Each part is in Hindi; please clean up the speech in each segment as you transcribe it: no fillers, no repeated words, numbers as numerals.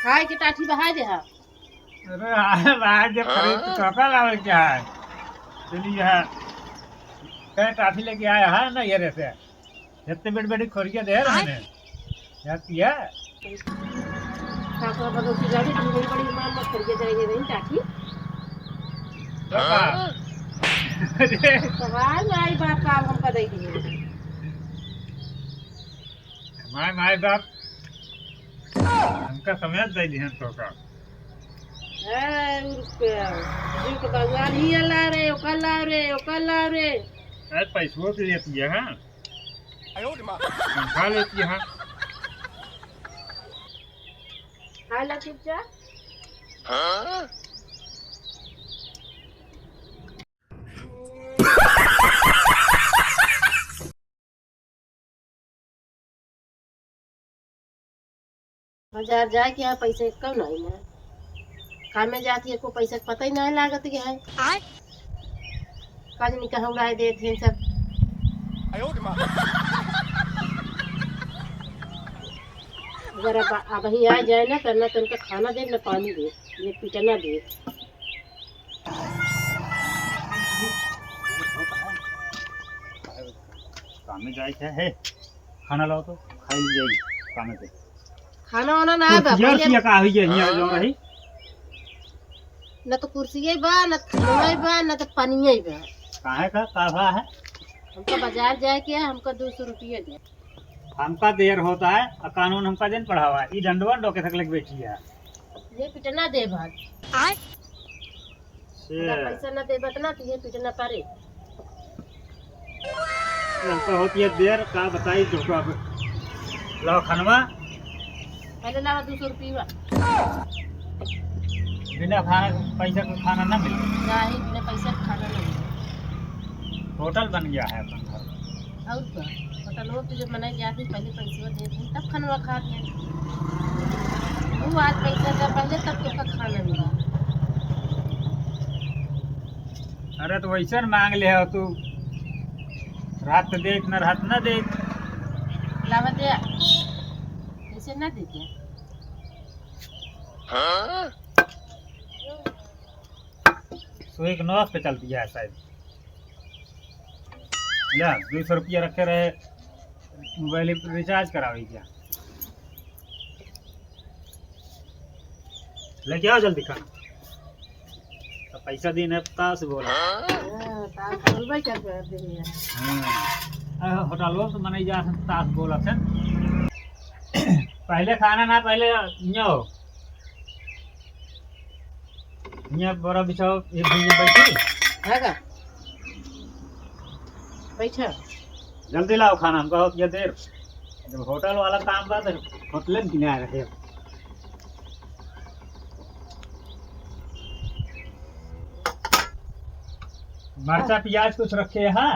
खाए के टाठी बहा दे हा। अरे आए बाहर जब खरीद तो टोका लावे क्या है। चलिए है कहीं टाफी लेके आया है ना ये रहते जितने बड़ी बड़ी खोरिया दे रहे हैं जाती है काका बदो की गाड़ी तुम बड़ी बड़ी मार मत करके जाएंगे नहीं टाठी। टोका अरे सवाल आई बात का हमका दे दिए। माय बाप हमका समझ दे दी टोका है रुपया जो के भगवान ही अल्लाह रे ओकला रे अरे पैसों के लेती है हाँ खा लेती है खा ला चुपचाप। बाजार जाए के यहाँ पैसे कम नहीं ना काम में जाती है को पैसा का पता ही नहीं लागत के है काज निकल हम राय देते हैं सब। अगर अब ही आ जाए ना करना तो उनका खाना दे ना पानी दे ये पिटना दे। काम में जाए है खाना लाओ तो खाई ली जाएगी काम से खाना वाना ना बा पहले का हुई है यहाँ जो रही न तो कुर्सी बा न खिलौना बा न तो पानी बा। काहे का काभा है हमको बाजार जाए के है हमको 200 रुपया दे। हमका देर होता है और कानून हमका दिन पढ़ावा है ये दंडवन डोके तक लग बैठी है ये पिटना दे भाग अगर पैसा न दे बतना तो ये पिटना पारे। हमका होती है देर का बताई तो अब लाओ खनवा पहले लावा 200 रुपया बिना खाना पैसा का खाना ना मिले नहीं बिना पैसा का खाना नहीं होटल बन गया है अपन घर और क्या होटल हो तो जब मनाई जाती पहले पैसे देते तब खाना खाते वो आज पैसा का पहले तब तो खाना मिला। अरे तो वैसे मांग ले हो तू रात देख न रात न देख लावा दे ऐसे ना दे क्या सो एक नौ पे चलती है शायद या 200 रुपया रखे रहे मोबाइल रिचार्ज करावे क्या लेके आओ जल्दी खाना तो पैसा दिन है ताश बोला होटल तो मनाई जा ताश बोला थे पहले खाना ना पहले यहाँ बड़ा बिछाओ एक भैया बैठी है का बैठा जल्दी लाओ खाना हमको हो गया देर जब होटल वाला काम बा तो होटल में किनारे रहे मरचा प्याज कुछ रखे है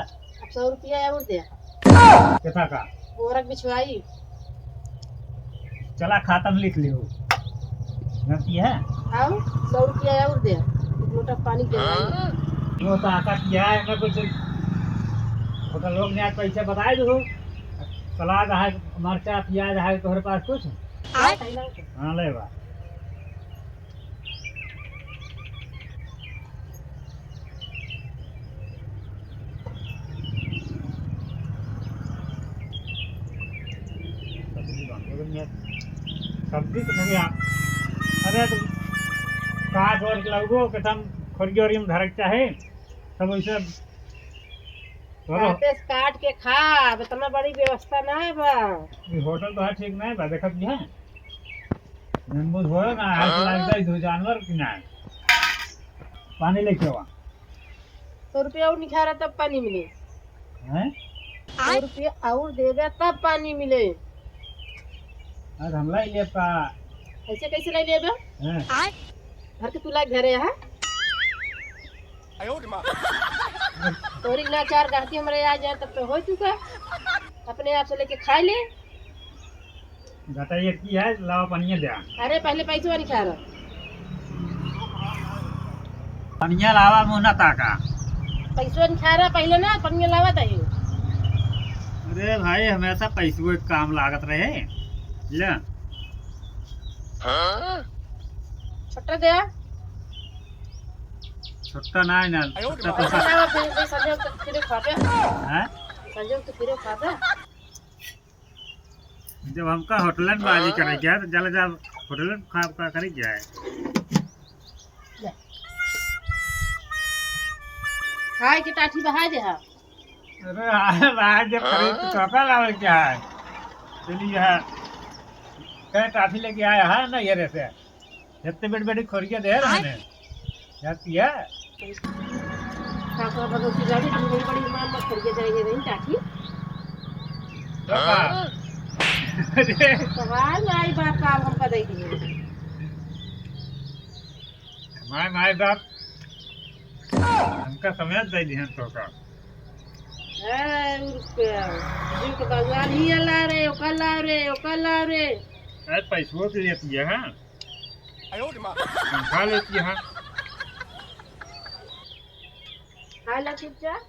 100 रुपया और दे कितना का बोरक बिछवाई चला खाता में लिख लियो गलती है आओ 100 रुपया और दे एक लोटा पानी दे वो तो आका किया है मैं कुछ होटल लोग ने आज पैसे बताए दो सलाद है मरचा प्याज है तुम्हारे पास कुछ हाँ ले बा सब्जी तो नहीं अरे तुम काट और लगो कि तुम खोरियो में धरक चाहे सब वैसे काट के खा अब इतना बड़ी व्यवस्था ना है बा होटल तो है ठीक नहीं बा देखत नहीं है नंबूज हो ना हाथ लगता है दो जानवर की ना पानी लेके आवा 100 रुपया और निखारा तब पानी मिले हैं 100 रुपया और देगा तब पानी मिले आज हम लाई ले पा ऐसे कैसे ले लेबे हैं घर के तू लाग घरे है तोरी ना चार गाहकी हमरे आ जाए तब तो हो चुका अपने आप से लेके खा ले बताइए की है लाओ पनिया दे अरे पहले पैसे वाली खा रहा पनिया लावा मुना ताका पैसे वाली खा रहा पहले ना पनिया लावा था अरे भाई हमेशा पैसों के काम लागत रहे ले छोटा दे छोटा ना है ना छोटा तो ऐसा ना फिर संजोग तो फिर खाते हैं संजोग तो फिर खाते जब हमका होटलन बाजी करे क्या तो जल जब होटलन खा का करे क्या है खाए के टाठी बहा दे हा अरे आज जब खरीद तो टोका लावे क्या है चलिए है कई टाफी लेके आया है ना ये रहते जितने बड़ी बड़ी खोरिया दे रहे हैं जाती है काका बदल की गाड़ी तुम बड़ी बड़ी मान मत करके जाएंगे नहीं टाठी टोका अरे सवाल आई बात काम हमका दे दिए माय बाप हमका समझ दे दी हैं टोका है रुपया जी के भगवान ही अल्लाह रे ओकला रे अरे पैसों के लेती है हाँ तनख्वाह लेती है हाय ला चुपचाप